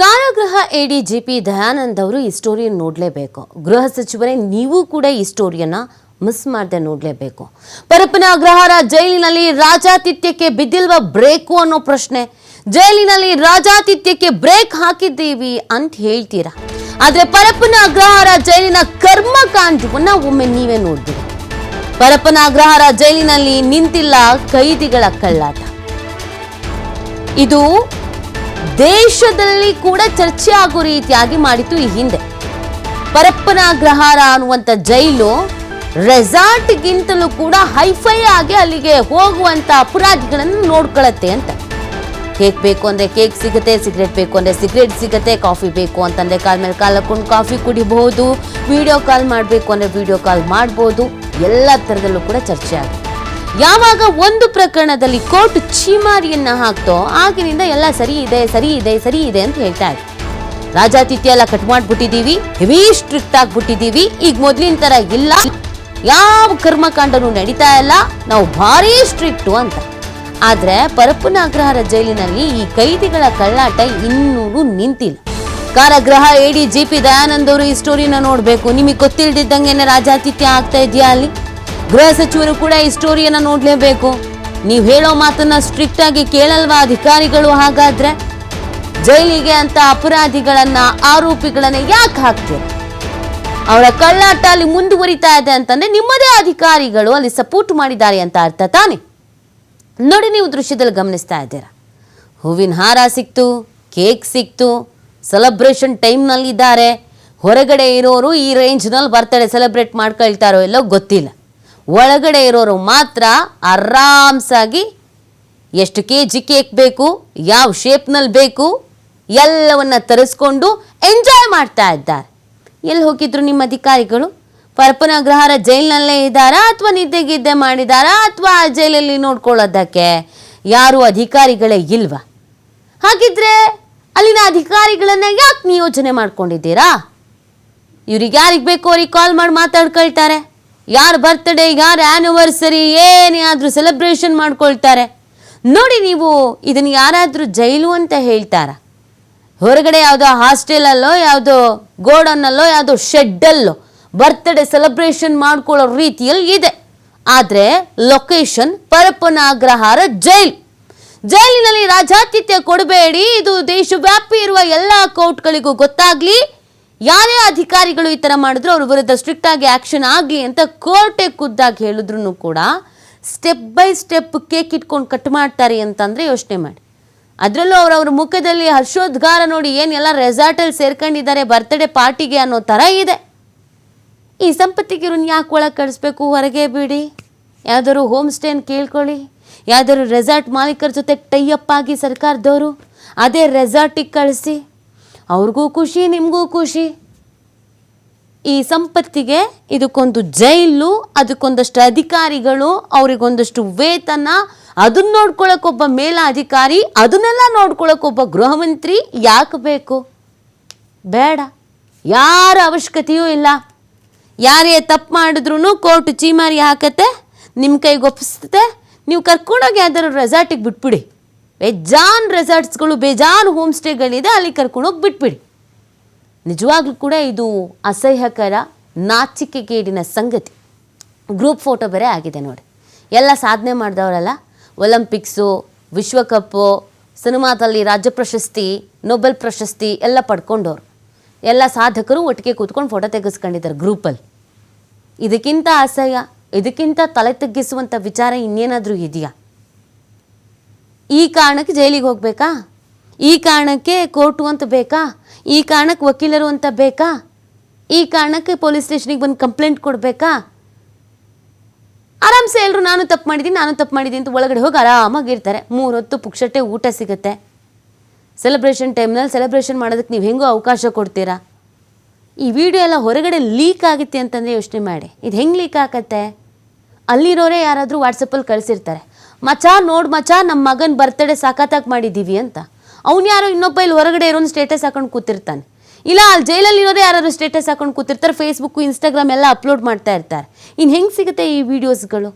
ಕಾರಾಗೃಹ ಎಡಿಜಿಪಿ ದಯಾನಂದ್ ಅವರು ಈ ಸ್ಟೋರಿಯನ್ನು ನೋಡಲೇಬೇಕು. ಗೃಹ ಸಚಿವರೇ ನೀವು ಕೂಡ ಈ ಸ್ಟೋರಿಯನ್ನು ಮಿಸ್ ಮಾಡದೆ ನೋಡಲೇಬೇಕು. ಪರಪ್ಪನ ಅಗ್ರಹಾರ ಜೈಲಿನಲ್ಲಿ ರಾಜಾತಿಥ್ಯಕ್ಕೆ ಬಿದ್ದಿಲ್ವ ಬ್ರೇಕು ಅನ್ನೋ ಪ್ರಶ್ನೆ. ಜೈಲಿನಲ್ಲಿ ರಾಜಾತಿಥ್ಯಕ್ಕೆ ಬ್ರೇಕ್ ಹಾಕಿದ್ದೀವಿ ಅಂತ ಹೇಳ್ತೀರಾ, ಆದರೆ ಪರಪ್ಪನ ಅಗ್ರಹಾರ ಜೈಲಿನ ಕರ್ಮಕಾಂಡವನ್ನ ಒಮ್ಮೆ ನೀವೇ ನೋಡ್ತೀರಿ. ಪರಪ್ಪನ ಅಗ್ರಹಾರ ಜೈಲಿನಲ್ಲಿ ನಿಂತಿಲ್ಲ ಕೈದಿಗಳ ಕಳ್ಳಾಟ. ಇದು ದೇಶದಲ್ಲಿ ಕೂಡ ಚರ್ಚೆ ಆಗೋ ರೀತಿಯಾಗಿ ಮಾಡಿತ್ತು ಈ ಹಿಂದೆ. ಪರಪ್ಪನ ಅಗ್ರಹಾರ ಅನ್ನುವಂಥ ಜೈಲು ರೆಸಾರ್ಟ್ಗಿಂತಲೂ ಕೂಡ ಹೈಫೈ ಆಗಿ ಅಲ್ಲಿಗೆ ಹೋಗುವಂತ ಅಪರಾಧಿಗಳನ್ನು ನೋಡ್ಕೊಳ್ಳುತ್ತೆ ಅಂತ. ಕೇಕ್ ಬೇಕು ಅಂದ್ರೆ ಕೇಕ್ ಸಿಗುತ್ತೆ, ಸಿಗರೇಟ್ ಬೇಕು ಅಂದ್ರೆ ಸಿಗರೇಟ್ ಸಿಗುತ್ತೆ, ಕಾಫಿ ಬೇಕು ಅಂತಂದ್ರೆ ಕಾಲ್ ಮೇಲೆ ಕಾಲ್ ಹಾಕೊಂಡು ಕಾಫಿ ಕುಡಿಬಹುದು, ವಿಡಿಯೋ ಕಾಲ್ ಮಾಡಬೇಕು ಅಂದ್ರೆ ವಿಡಿಯೋ ಕಾಲ್ ಮಾಡ್ಬೋದು. ಎಲ್ಲ ಥರದಲ್ಲೂ ಕೂಡ ಚರ್ಚೆ ಆಗುತ್ತೆ. ಯಾವಾಗ ಒಂದು ಪ್ರಕರಣದಲ್ಲಿ ಕೋರ್ಟ್ ಚೀಮಾರಿಯನ್ನ ಹಾಕ್ತೋ ಆಗಿನಿಂದ ಎಲ್ಲ ಸರಿ ಇದೆ ಸರಿ ಇದೆ ಸರಿ ಇದೆ ಅಂತ ಹೇಳ್ತಾ ಇದ್ರು. ರಾಜಾತಿಥ್ಯ ಎಲ್ಲ ಕಟ್ ಮಾಡ್ಬಿಟ್ಟಿದೀವಿ, ಹೆವಿ ಸ್ಟ್ರಿಕ್ಟ್ ಆಗ್ಬಿಟ್ಟಿದೀವಿ, ಈಗ ಮೊದಲಿನ ತರ ಇಲ್ಲ, ಯಾವ ಕರ್ಮಕಾಂಡನೂ ನಡೀತಾ ಇಲ್ಲ, ನಾವು ಭಾರಿ ಸ್ಟ್ರಿಕ್ಟು ಅಂತ. ಆದ್ರೆ ಪರಪ್ಪನ ಅಗ್ರಹಾರ ಜೈಲಿನಲ್ಲಿ ಈ ಕೈದಿಗಳ ಕಳ್ಳಾಟ ಇನ್ನೂ ನಿಂತಿಲ್ಲ. ಕಾರಾಗೃಹ ಎಡಿಜಿಪಿ ದಯಾನಂದ್ ಅವರು ಈ ಸ್ಟೋರಿನ ನೋಡ್ಬೇಕು. ನಿಮಗೆ ಗೊತ್ತಿಲ್ದಿದ್ದಂಗೆ ರಾಜಾತಿಥ್ಯ ಆಗ್ತಾ ಇದೆಯಾ ಅಲ್ಲಿ? ಗೃಹ ಸಚಿವರು ಕೂಡ ಈ ಸ್ಟೋರಿಯನ್ನ ನೋಡ್ಲೇಬೇಕು. ನೀವು ಹೇಳೋ ಮಾತನ್ನ ಸ್ಟ್ರಿಕ್ಟ್ ಆಗಿ ಕೇಳಲ್ವಾ ಅಧಿಕಾರಿಗಳು? ಹಾಗಾದ್ರೆ ಜೈಲಿಗೆ ಅಂತ ಅಪರಾಧಿಗಳನ್ನ ಆರೋಪಿಗಳನ್ನ ಯಾಕೆ ಹಾಕ್ತೀರ? ಅವರ ಕಳ್ಳಾಟ ಅಲ್ಲಿ ಮುಂದುವರಿತಾ ಇದೆ ಅಂತಂದ್ರೆ ನಿಮ್ಮದೇ ಅಧಿಕಾರಿಗಳು ಅಲ್ಲಿ ಸಪೋರ್ಟ್ ಮಾಡಿದ್ದಾರೆ ಅಂತ ಅರ್ಥ ತಾನೆ. ನೋಡಿ, ನೀವು ದೃಶ್ಯದಲ್ಲಿ ಗಮನಿಸ್ತಾ ಇದ್ದೀರಾ, ಹೂವಿನ ಹಾರ ಸಿಕ್ತು, ಕೇಕ್ ಸಿಕ್ತು, ಸೆಲೆಬ್ರೇಷನ್ ಟೈಮ್ನಲ್ಲಿ ಇದ್ದಾರೆ. ಹೊರಗಡೆ ಇರೋರು ಈ ರೇಂಜ್ನಲ್ಲಿ ಬರ್ತಡೇ ಸೆಲೆಬ್ರೇಟ್ ಮಾಡ್ಕೊಳ್ತಾರೋ ಎಲ್ಲೋ ಗೊತ್ತಿಲ್ಲ. ಒಳಗಡೆ ಇರೋರು ಮಾತ್ರ ಆರಾಮ್ಸಾಗಿ ಎಷ್ಟು ಕೆಜಿ ಕೇಕ್ ಬೇಕು, ಯಾವ ಶೇಪ್ನಲ್ಲಿ ಬೇಕು ಎಲ್ಲವನ್ನ ತರಿಸ್ಕೊಂಡು ಎಂಜಾಯ್ ಮಾಡ್ತಾ ಇದ್ದಾರೆ. ಎಲ್ಲಿ ಹೋಗಿದ್ರು ನಿಮ್ಮ ಅಧಿಕಾರಿಗಳು? ಪರಪ್ಪನ ಅಗ್ರಹಾರ ಜೈಲಿನಲ್ಲೇ ಇದ್ದಾರಾ ಅಥವಾ ನಿದ್ದೆಗಿದ್ದೆ ಮಾಡಿದಾರಾ ಅಥವಾ ಆ ಜೈಲಲ್ಲಿ ನೋಡ್ಕೊಳ್ಳೋದಕ್ಕೆ ಯಾರು ಅಧಿಕಾರಿಗಳೇ ಇಲ್ವಾ? ಹಾಗಿದ್ರೆ ಅಲ್ಲಿನ ಅಧಿಕಾರಿಗಳನ್ನ ಯಾಕೆ ನಿಯೋಜನೆ ಮಾಡ್ಕೊಂಡಿದ್ದೀರಾ? ಇವ್ರಿಗೆ ಯಾರಿಗೆ ಬೇಕೋ ಅವ್ರಿಗೆ ಕಾಲ್ ಮಾಡಿ ಮಾತಾಡ್ಕೊಳ್ತಾರೆ. ಯಾರು ಬರ್ತ್ಡೇ, ಯಾರು ಆ್ಯನಿವರ್ಸರಿ, ಏನೇ ಆದರೂ ಸೆಲೆಬ್ರೇಷನ್ ಮಾಡ್ಕೊಳ್ತಾರೆ. ನೋಡಿ, ನೀವು ಇದನ್ನು ಯಾರಾದರೂ ಜೈಲು ಅಂತ ಹೇಳ್ತಾರ? ಹೊರಗಡೆ ಯಾವುದೋ ಹಾಸ್ಟೆಲಲ್ಲೋ, ಯಾವುದೋ ಗೋಡನ್ನಲ್ಲೋ, ಯಾವುದೋ ಶೆಡ್ಡಲ್ಲೋ ಬರ್ತ್ಡೇ ಸೆಲೆಬ್ರೇಷನ್ ಮಾಡ್ಕೊಳ್ಳೋ ರೀತಿಯಲ್ಲಿ ಇದೆ. ಆದರೆ ಲೊಕೇಶನ್ ಪರಪ್ಪನ ಅಗ್ರಹಾರ ಜೈಲು. ಜೈಲಿನಲ್ಲಿ ರಾಜಾತಿಥ್ಯ ಕೊಡಬೇಡಿ, ಇದು ದೇಶವ್ಯಾಪಿ ಇರುವ ಎಲ್ಲ ಕೋರ್ಟ್ಗಳಿಗೂ ಗೊತ್ತಾಗ್ಲಿ. ಯಾರೇ ಅಧಿಕಾರಿಗಳು ಈ ಥರ ಮಾಡಿದ್ರು ಅವ್ರ ವಿರುದ್ಧ ಸ್ಟ್ರಿಕ್ಟ್ ಆಗಿ ಆ್ಯಕ್ಷನ್ ಆಗಲಿ ಅಂತ ಕೋರ್ಟೇ ಖುದ್ದಾಗಿ ಹೇಳಿದ್ರು ಕೂಡ ಸ್ಟೆಪ್ ಬೈ ಸ್ಟೆಪ್ ಕೇಕ್ ಇಟ್ಕೊಂಡು ಕಟ್ ಮಾಡ್ತಾರೆ ಅಂತಂದರೆ ಯೋಚನೆ ಮಾಡಿ. ಅದರಲ್ಲೂ ಅವರವ್ರ ಮುಖದಲ್ಲಿ ಹರ್ಷೋದ್ಗಾರ ನೋಡಿ, ಏನೆಲ್ಲ ರೆಸಾರ್ಟಲ್ಲಿ ಸೇರ್ಕೊಂಡಿದ್ದಾರೆ ಬರ್ತ್ಡೇ ಪಾರ್ಟಿಗೆ ಅನ್ನೋ ಥರ ಇದೆ. ಈ ಸಂಪತ್ತಿಗಿರನ್ನ ಯಾಕೆ ಒಳಗೆ ಕಳಿಸ್ಬೇಕು? ಹೊರಗೆ ಬಿಡಿ, ಯಾವ್ದಾದ್ರು ಹೋಮ್ ಸ್ಟೇನ ಕೇಳ್ಕೊಳ್ಳಿ, ಯಾವ್ದಾದ್ರು ರೆಸಾರ್ಟ್ ಮಾಲೀಕರ ಜೊತೆ ಟೈಅಪ್ ಆಗಿ ಸರ್ಕಾರದವರು ಅದೇ ರೆಸಾರ್ಟಿಗೆ ಕಳಿಸಿ, ಅವ್ರಿಗೂ ಖುಷಿ, ನಿಮಗೂ ಖುಷಿ. ಈ ಸಂಪತ್ತಿಗೆ ಇದಕ್ಕೊಂದು ಜೈಲು, ಅದಕ್ಕೊಂದಷ್ಟು ಅಧಿಕಾರಿಗಳು, ಅವರಿಗೊಂದಷ್ಟು ವೇತನ, ಅದನ್ನ ನೋಡ್ಕೊಳ್ಳೋಕ್ಕೊಬ್ಬ ಮೇಲ ಅಧಿಕಾರಿ, ಅದನ್ನೆಲ್ಲ ನೋಡ್ಕೊಳ್ಳೋಕ್ಕೊಬ್ಬ ಗೃಹ ಮಂತ್ರಿ ಯಾಕೆ ಬೇಕು? ಬೇಡ, ಯಾರ ಅವಶ್ಯಕತೆಯೂ ಇಲ್ಲ. ಯಾರೇ ತಪ್ಪು ಮಾಡಿದ್ರು ಕೋರ್ಟ್ ಚೀಮಾರಿ ಹಾಕತ್ತೆ, ನಿಮ್ಮ ಕೈಗೆ ಒಪ್ಪಿಸುತ್ತೆ, ನೀವು ಕರ್ಕೊಂಡೋಗಿ ಯಾವ್ದಾದ್ರು ರೆಸಾರ್ಟಿಗೆ ಬಿಟ್ಬಿಡಿ. ಬೇಜಾನ್ ರೆಸಾರ್ಟ್ಸ್ಗಳು, ಬೇಜಾನ್ ಹೋಮ್ ಸ್ಟೇಗಳಿದೆ, ಅಲ್ಲಿ ಕರ್ಕೊಂಡೋಗಿ ಬಿಟ್ಬಿಡಿ. ನಿಜವಾಗ್ಲೂ ಕೂಡ ಇದು ಅಸಹ್ಯಕರ, ನಾಚಿಕೆಗೇಡಿನ ಸಂಗತಿ. ಗ್ರೂಪ್ ಫೋಟೋ ಬೇರೆ ಆಗಿದೆ ನೋಡಿ. ಎಲ್ಲ ಸಾಧನೆ ಮಾಡಿದವರಲ್ಲ, ಒಲಿಂಪಿಕ್ಸು, ವಿಶ್ವಕಪ್ಪು, ಸಿನಿಮಾದಲ್ಲಿ ರಾಜ್ಯ ಪ್ರಶಸ್ತಿ, ನೊಬೆಲ್ ಪ್ರಶಸ್ತಿ ಎಲ್ಲ ಪಡ್ಕೊಂಡವ್ರು, ಎಲ್ಲ ಸಾಧಕರು ಒಟ್ಟಿಗೆ ಕೂತ್ಕೊಂಡು ಫೋಟೋ ತೆಗೆಸ್ಕೊಂಡಿದ್ದಾರೆ ಗ್ರೂಪಲ್ಲಿ. ಇದಕ್ಕಿಂತ ಅಸಹ್ಯ, ಇದಕ್ಕಿಂತ ತಲೆ ತಗ್ಗಿಸುವಂಥ ವಿಚಾರ ಇನ್ನೇನಾದರೂ ಇದೆಯಾ? ಈ ಕಾರಣಕ್ಕೆ ಜೈಲಿಗೆ ಹೋಗಬೇಕಾ? ಈ ಕಾರಣಕ್ಕೆ ಕೋರ್ಟು ಅಂತ ಬೇಕಾ? ಈ ಕಾರಣಕ್ಕೆ ವಕೀಲರು ಅಂತ ಬೇಕಾ? ಈ ಕಾರಣಕ್ಕೆ ಪೊಲೀಸ್ ಸ್ಟೇಷನಿಗೆ ಬಂದು ಕಂಪ್ಲೇಂಟ್ ಕೊಡಬೇಕಾ? ಆರಾಮ್ಸೆ ಎಲ್ಲರೂ ನಾನು ತಪ್ಪು ಮಾಡಿದ್ದೀನಿ ಅಂತ ಒಳಗಡೆ ಹೋಗಿ ಆರಾಮಾಗಿರ್ತಾರೆ. 3 ಹೊತ್ತು ಪುಕ್ಷಟ್ಟೆ ಊಟ ಸಿಗುತ್ತೆ. ಸೆಲೆಬ್ರೇಷನ್ ಟೈಮ್ನಲ್ಲಿ ಸೆಲೆಬ್ರೇಷನ್ ಮಾಡೋದಕ್ಕೆ ನೀವು ಹೆಂಗೋ ಅವಕಾಶ ಕೊಡ್ತೀರಾ? ಈ ವಿಡಿಯೋ ಎಲ್ಲ ಹೊರಗಡೆ ಲೀಕ್ ಆಗುತ್ತೆ ಅಂತಂದರೆ ಯೋಚನೆ ಮಾಡಿ, ಇದು ಹೆಂಗೆ ಲೀಕ್ ಆಗತ್ತೆ? ಅಲ್ಲಿರೋರೇ ಯಾರಾದರೂ ವಾಟ್ಸಪ್ಪಲ್ಲಿ ಕಳಿಸಿರ್ತಾರೆ, ಮಚ ನೋಡು ಮಚ, ನಮ್ಮ ಮಗನ ಬರ್ತ್ಡೇ ಸಾಕತ್ತಾಗಿ ಮಾಡಿದ್ದೀವಿ ಅಂತ. ಅವ್ನು ಯಾರೋ ಇನ್ನೊಬ್ಬ ಇಲ್ಲಿ ಹೊರಗಡೆ ಇರೋನು ಸ್ಟೇಟಸ್ ಹಾಕೊಂಡು ಕೂತಿರ್ತಾನೆ, ಇಲ್ಲ ಅಲ್ಲಿ ಜೈಲಲ್ಲಿ ಇರೋದೇ ಯಾರಾದರೂ ಸ್ಟೇಟಸ್ ಹಾಕೊಂಡು ಕೂತಿರ್ತಾರೆ, ಫೇಸ್ಬುಕ್ಕು, ಇನ್ಸ್ಟಾಗ್ರಾಮ್ ಎಲ್ಲ ಅಪ್ಲೋಡ್ ಮಾಡ್ತಾ ಇರ್ತಾರೆ. ಇನ್ನು ಹೆಂಗೆ ಸಿಗುತ್ತೆ ಈ ವಿಡಿಯೋಸ್ಗಳು?